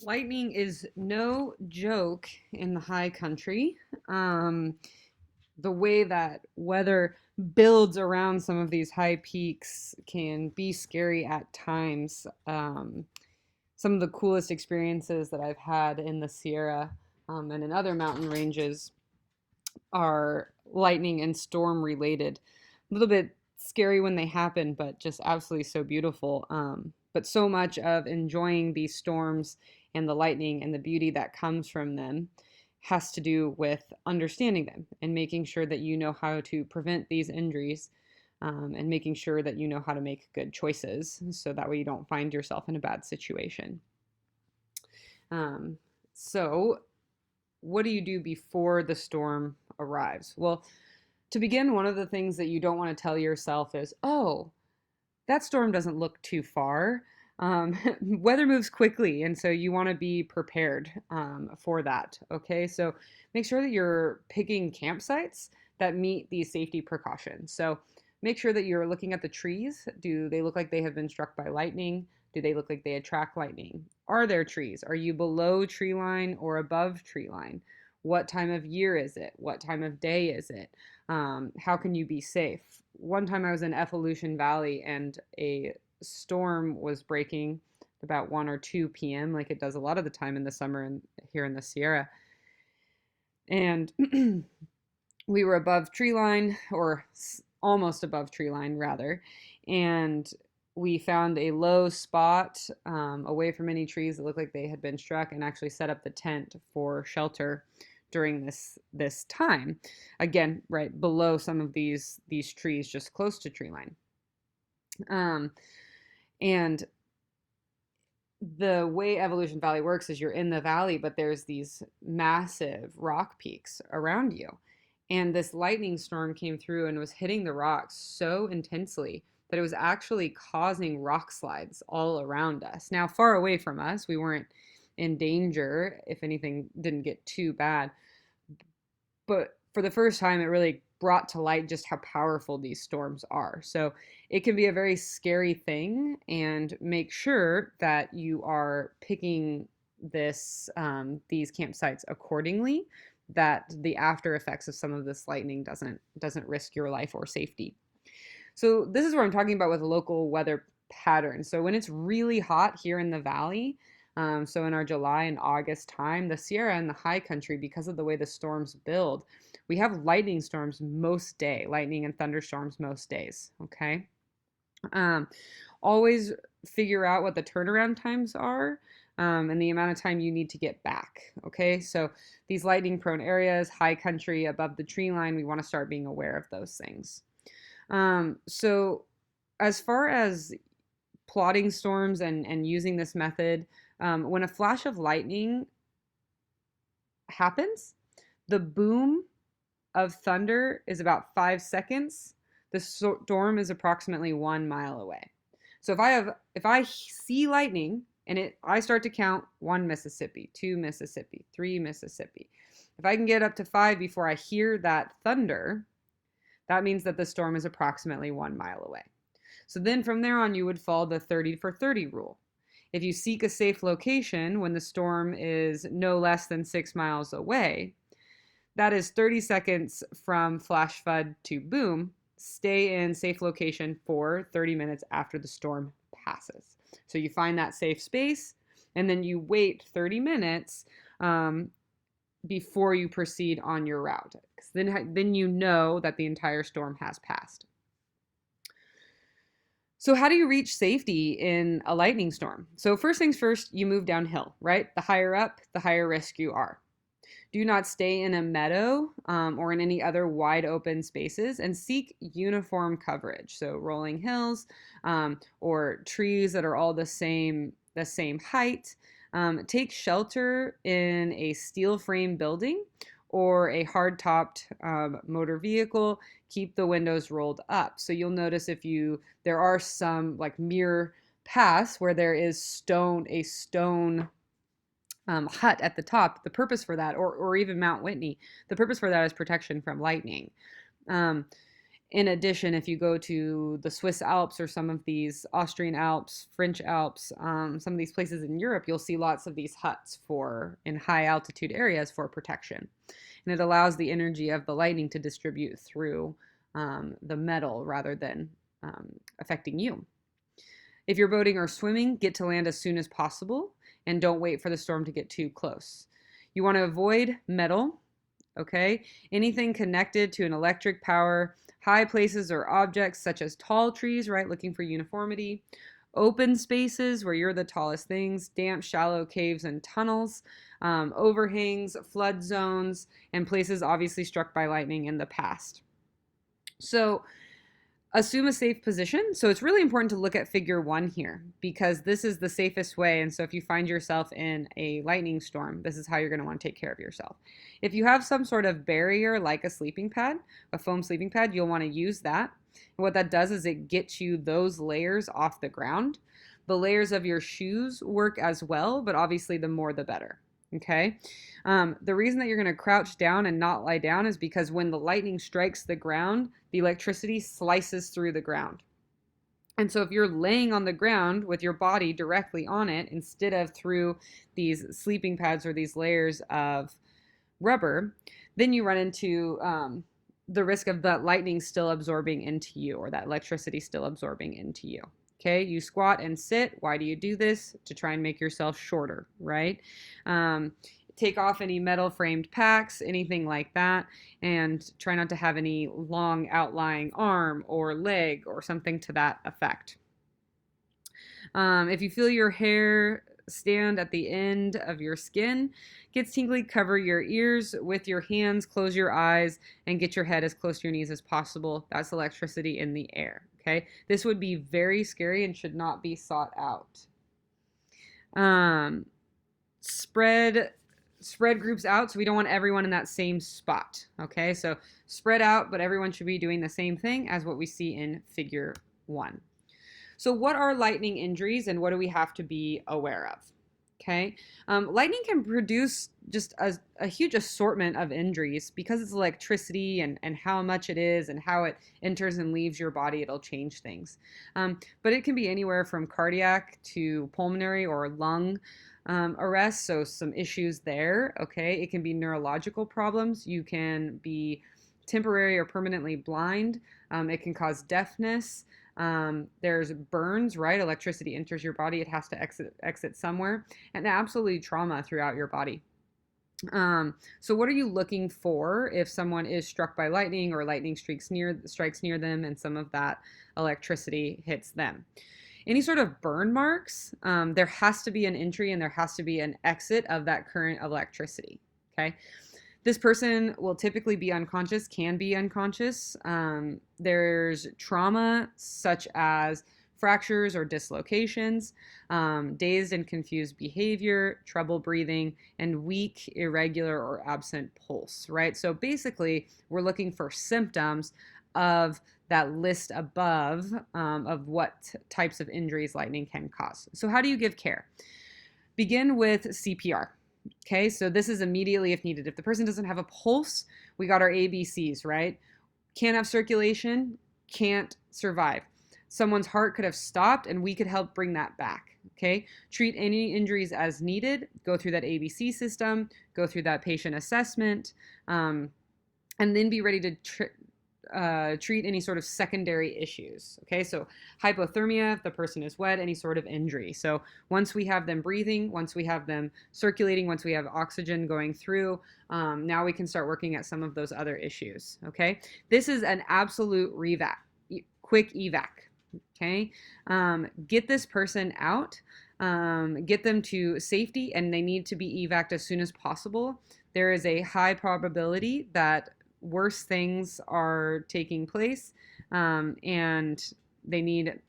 Lightning is no joke in the high country. Um, the way that weather builds around some of these high peaks can be scary at times. Some of the coolest experiences that I've had in the Sierra and in other mountain ranges are lightning and storm related. A little bit scary when they happen, but just absolutely so beautiful. But so much of enjoying these storms and the lightning and the beauty that comes from them has to do with understanding them and making sure that you know how to prevent these injuries, and making sure that you know how to make good choices so that way you don't find yourself in a bad situation. Um, so, what do you do before the storm arrives? Well, to begin, one of the things that you don't want to tell yourself is, oh, that storm doesn't look too far. Weather moves quickly, and so you want to be prepared for that. Okay, so make sure that you're picking campsites that meet these safety precautions. So make sure that you're looking at the trees. Do they look like they have been struck by lightning? Do they look like they attract lightning? Are there trees? Are you below tree line or above tree line? What time of year is it? What time of day is it? How can you be safe? One time I was in Evolution Valley and a storm was breaking about 1 or 2 p.m., like it does a lot of the time in the summer and here in the Sierra. And we were above tree line, or almost above tree line, rather. And we found a low spot away from any trees that looked like they had been struck and actually set up the tent for shelter during this time, again right below some of these trees just close to tree line. um, and the way Evolution Valley works is you're in the valley, but there's these massive rock peaks around you. And this lightning storm came through and was hitting the rocks so intensely that it was actually causing rock slides all around us. Now, far away from us, we weren't in danger if anything didn't get too bad. But for the first time, it really brought to light just how powerful these storms are. So it can be a very scary thing, and make sure that you are picking these campsites accordingly. That the after effects of some of this lightning doesn't risk your life or safety. So this is what I'm talking about with local weather patterns. So when it's really hot here in the valley, so in our July and August time, the Sierra and the high country, because of the way the storms build, we have lightning storms most day, lightning and thunderstorms most days. Okay. Um, Always figure out what the turnaround times are. And the amount of time you need to get back. Okay, so these lightning prone areas, high country above the tree line, we want to start being aware of those things. So as far as plotting storms and using this method, when a flash of lightning happens, the boom of thunder is about 5 seconds. The storm is approximately 1 mile away. So if I see lightning and I start to count 1 Mississippi, 2 Mississippi, 3 Mississippi. If I can get up to 5 before I hear that thunder, that means that the storm is approximately 1 mile away. So then from there on, you would follow the 30 for 30 rule. If you seek a safe location when the storm is no less than 6 miles away, that is 30 seconds from flash flood to boom. Stay in safe location for 30 minutes after the storm passes. So you find that safe space and then you wait 30 minutes before you proceed on your route. Then you know that the entire storm has passed. So, how do you reach safety in a lightning storm? So, first things first, you move downhill, right? The higher up, the higher risk you are. Do not stay in a meadow or in any other wide open spaces, and seek uniform coverage. So, rolling hills or trees that are all the same height. Take shelter in a steel frame building or a hard topped motor vehicle. Keep the windows rolled up. So you'll notice there are some like mirror paths where there is a stone hut at the top. The purpose for that, or even Mount Whitney, the purpose for that is protection from lightning. Um, In addition, if you go to the Swiss Alps or some of these Austrian Alps, French Alps, some of these places in Europe, you'll see lots of these huts for in high altitude areas for protection. And it allows the energy of the lightning to distribute through the metal rather than affecting you. If you're boating or swimming, get to land as soon as possible and don't wait for the storm to get too close. You want to avoid metal, okay? Anything connected to an electric power, high places or objects such as tall trees, right? Looking for uniformity. Open spaces where you're the tallest things, damp, shallow caves and tunnels, overhangs, flood zones, and places obviously struck by lightning in the past. So assume a safe position. So it's really important to look at figure 1 here because this is the safest way. And so if you find yourself in a lightning storm, this is how you're going to want to take care of yourself. If you have some sort of barrier like a sleeping pad, a foam sleeping pad, you'll want to use that. And what that does is it gets you those layers off the ground. The layers of your shoes work as well, but obviously the more the better. Okay. The reason that you're going to crouch down and not lie down is because when the lightning strikes the ground, the electricity slices through the ground. And so if you're laying on the ground with your body directly on it instead of through these sleeping pads or these layers of rubber, then you run into the risk of that lightning still absorbing into you or that electricity still absorbing into you. Okay, you squat and sit. Why do you do this? To try and make yourself shorter, right? Take off any metal framed packs, anything like that, and try not to have any long outlying arm or leg or something to that effect. If you feel your hair stand at the end of your skin gets tingly, cover your ears with your hands, close your eyes, and get your head as close to your knees as possible. That's electricity in the air. Okay, this would be very scary and should not be sought out. Spread groups out, so we don't want everyone in that same spot. Okay, so spread out, but everyone should be doing the same thing as what we see in figure 1. So what are lightning injuries and what do we have to be aware of? Okay, lightning can produce just a huge assortment of injuries because it's electricity and how much it is and how it enters and leaves your body. It'll change things. But it can be anywhere from cardiac to pulmonary or lung arrest, so some issues there. Okay, it can be neurological problems. You can be temporary or permanently blind. It can cause deafness. There's burns, right? Electricity enters your body. It has to exit somewhere, and absolutely trauma throughout your body. So what are you looking for if someone is struck by lightning or lightning strikes near them and some of that electricity hits them? Any sort of burn marks, there has to be an entry and there has to be an exit of that current of electricity. Okay. This person will typically be unconscious, can be unconscious. There's trauma such as fractures or dislocations, dazed and confused behavior, trouble breathing, and weak, irregular, or absent pulse, right? So basically, we're looking for symptoms of that list above of what types of injuries lightning can cause. So how do you give care? Begin with CPR. Okay, so this is immediately if needed. If the person doesn't have a pulse, we got our ABCs, right? Can't have circulation, can't survive. Someone's heart could have stopped and we could help bring that back. Okay, treat any injuries as needed, go through that ABC system, go through that patient assessment, and then be ready to treat any sort of secondary issues. Okay, so hypothermia, if the person is wet, any sort of injury. So once we have them breathing, once we have them circulating, once we have oxygen going through, now we can start working at some of those other issues. Okay, this is an absolute quick evac. Okay, get this person out, get them to safety, and they need to be evac'd as soon as possible. There is a high probability that worse things are taking place, and they need